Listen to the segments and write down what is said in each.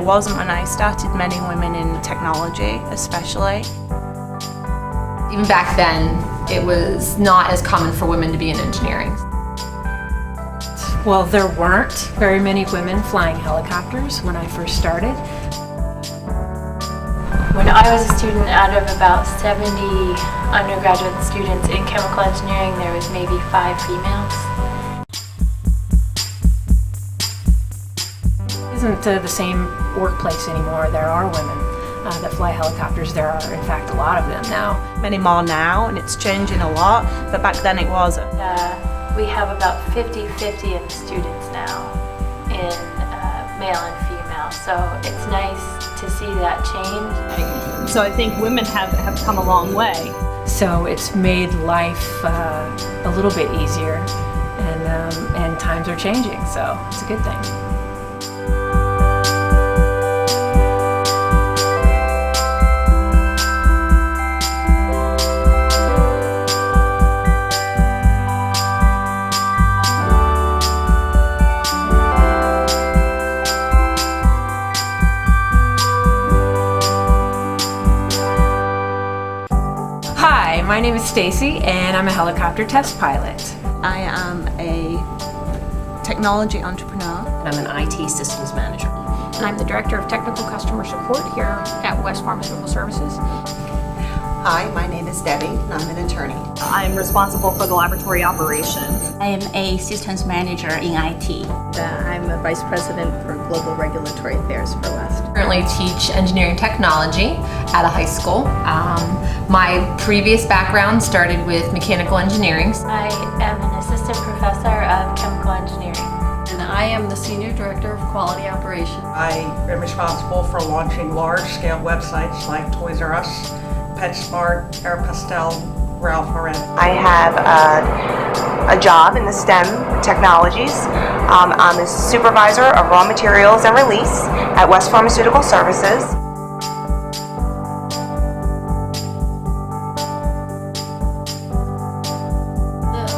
wasn't when I started, many women in technology especially. Even back then, it was not as common for women to be in engineering. Well, there weren't very many women flying helicopters when I first started. When I was a student, out of about 70 undergraduate students in chemical engineering, there was maybe 5 females. It isn't the same workplace anymore. There are women that fly helicopters. There are, in fact, a lot of them now. Many more now, and it's changing a lot, but back then it wasn't. We have about 50-50 in the students now, in male and female, so it's nice to see that change. So I think women have come a long way. So it's made life a little bit easier, and times are changing, so it's a good thing. Hi, my name is Stacy and I'm a helicopter test pilot. I am a technology entrepreneur. I'm an IT systems manager. And I'm the Director of Technical Customer Support here at West Pharmaceutical Services. Hi, my name is Debbie and I'm an attorney. I'm responsible for the laboratory operation. I am a systems manager in IT. I'm a vice president for global regulatory affairs for West. I currently teach engineering technology at a high school. My previous background started with mechanical engineering. I am an assistant professor of chemical engineering. And I am the senior director of quality operations. I am responsible for launching large-scale websites like Toys R Us, PetSmart, Aeropostale, Ralph Lauren. I have a job in the STEM technologies. I'm a supervisor of raw materials and release at West Pharmaceutical Services.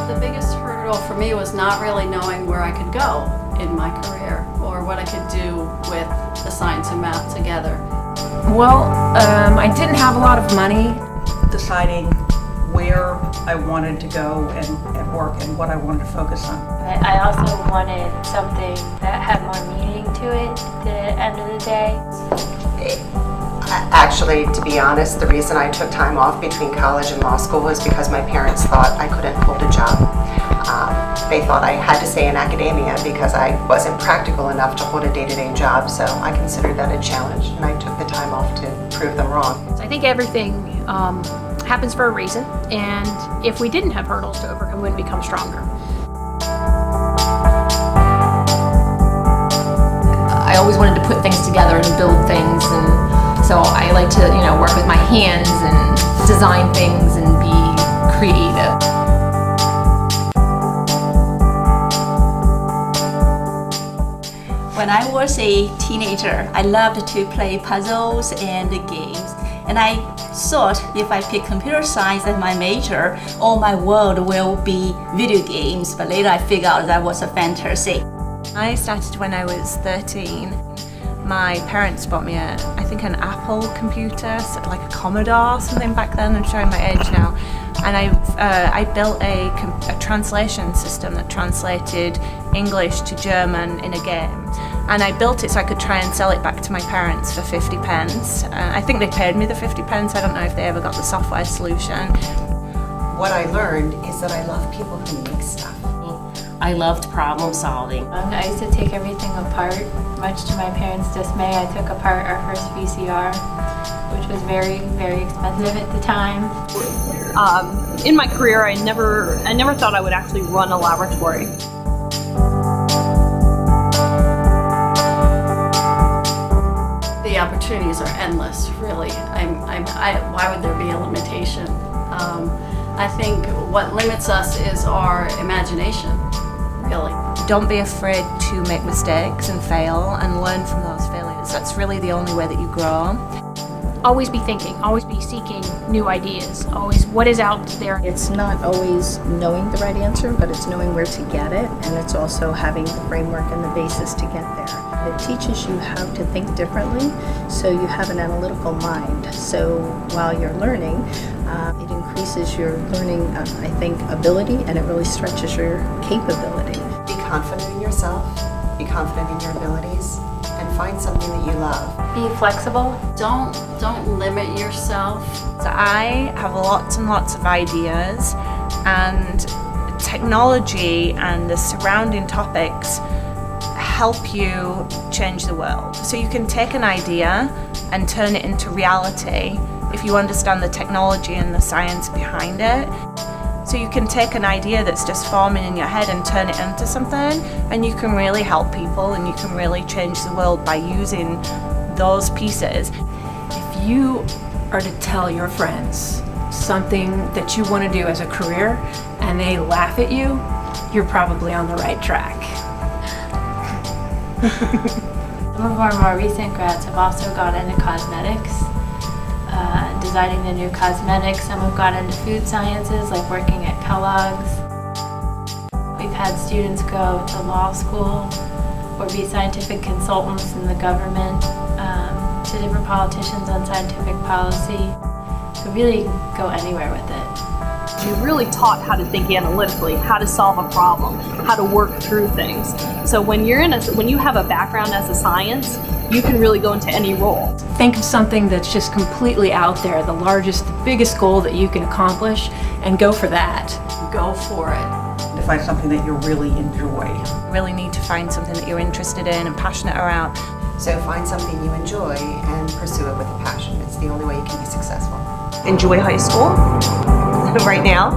The biggest hurdle for me was not really knowing where I could go in my career or what I could do with the science and math together. Well, I didn't have a lot of money. Deciding where I wanted to go and work and what I wanted to focus on. I also wanted something that had more meaning to it at the end of the day. Actually, to be honest, the reason I took time off between college and law school was because my parents thought I couldn't hold a job. They thought I had to stay in academia because I wasn't practical enough to hold a day-to-day job, so I considered that a challenge and I took the time off to prove them wrong. So I think everything happens for a reason, and if we didn't have hurdles to overcome, we'd become stronger. I always wanted to put things together and build things, and so I like to, work with my hands and design things and be creative. When I was a teenager, I loved to play puzzles and games. And I thought if I pick computer science as my major, all my world will be video games. But later I figured out that was a fantasy. I started when I was 13. My parents bought me I think an Apple computer, sort of like a Commodore or something back then. I'm showing my age now. And I built a translation system that translated English to German in a game. And I built it so I could try and sell it back to my parents for 50 pence. I think they paid me the 50 pence. I don't know if they ever got the software solution. What I learned is that I love people who make stuff. I loved problem solving. I used to take everything apart, much to my parents' dismay. I took apart our first VCR, which was very, very expensive at the time. In my career, I never thought I would actually run a laboratory. The opportunities are endless, really. Why would there be a limitation? I think what limits us is our imagination, really. Don't be afraid to make mistakes and fail and learn from those failures. That's really the only way that you grow. Always be thinking, always be seeking new ideas, always what is out there. It's not always knowing the right answer, but it's knowing where to get it, and it's also having the framework and the basis to get there. It teaches you how to think differently, so you have an analytical mind. So while you're learning, it increases your learning, I think, ability, and it really stretches your capability. Be confident in yourself, be confident in your abilities, and find something that you love. Be flexible. Don't limit yourself. So I have lots and lots of ideas, and technology and the surrounding topics help you change the world. So you can take an idea and turn it into reality if you understand the technology and the science behind it. So you can take an idea that's just forming in your head and turn it into something, and you can really help people and you can really change the world by using those pieces. If you are to tell your friends something that you want to do as a career and they laugh at you, you're probably on the right track. Some of our more recent grads have also got into cosmetics, designing the new cosmetics. Some have got into food sciences, like working at Kellogg's. We've had students go to law school or be scientific consultants in the government, to different politicians on scientific policy. So really go anywhere with it. You're really taught how to think analytically, how to solve a problem, how to work through things. So when you have a background as a science, you can really go into any role. Think of something that's just completely out there, the largest, the biggest goal that you can accomplish, and go for that. Go for it. To find something that you really enjoy. You really need to find something that you're interested in and passionate around. So find something you enjoy and pursue it with a passion. It's the only way you can be successful. Enjoy high school right now.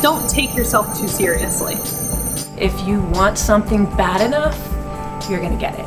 Don't take yourself too seriously. If you want something bad enough, you're gonna get it.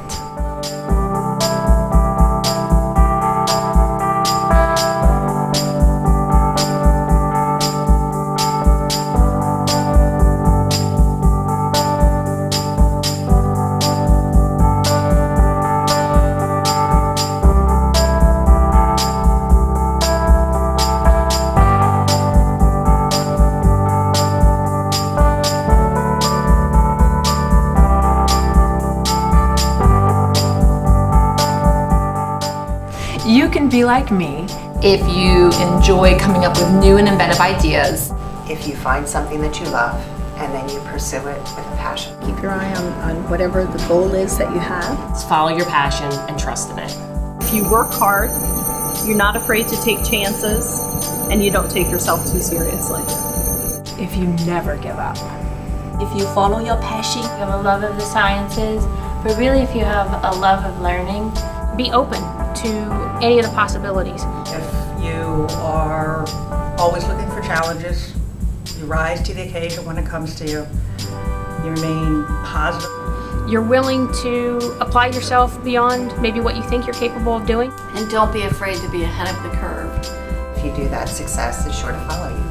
You can be like me If you enjoy coming up with new and inventive ideas, If you find something that you love and then you pursue it with a passion. Keep your eye on whatever the goal is that you have. Just follow your passion and trust in it. If you work hard, you're not afraid to take chances, and you don't take yourself too seriously. if you never give up. If you follow your passion, You have a love of the sciences, but really if you have a love of learning, Be open to any of the possibilities. If you are always looking for challenges, you rise to the occasion when it comes to you, you remain positive. You're willing to apply yourself beyond maybe what you think you're capable of doing. And don't be afraid to be ahead of the curve. If you do that, success is sure to follow you.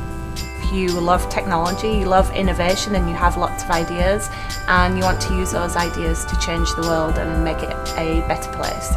If you love technology, you love innovation, and you have lots of ideas, and you want to use those ideas to change the world and make it a better place.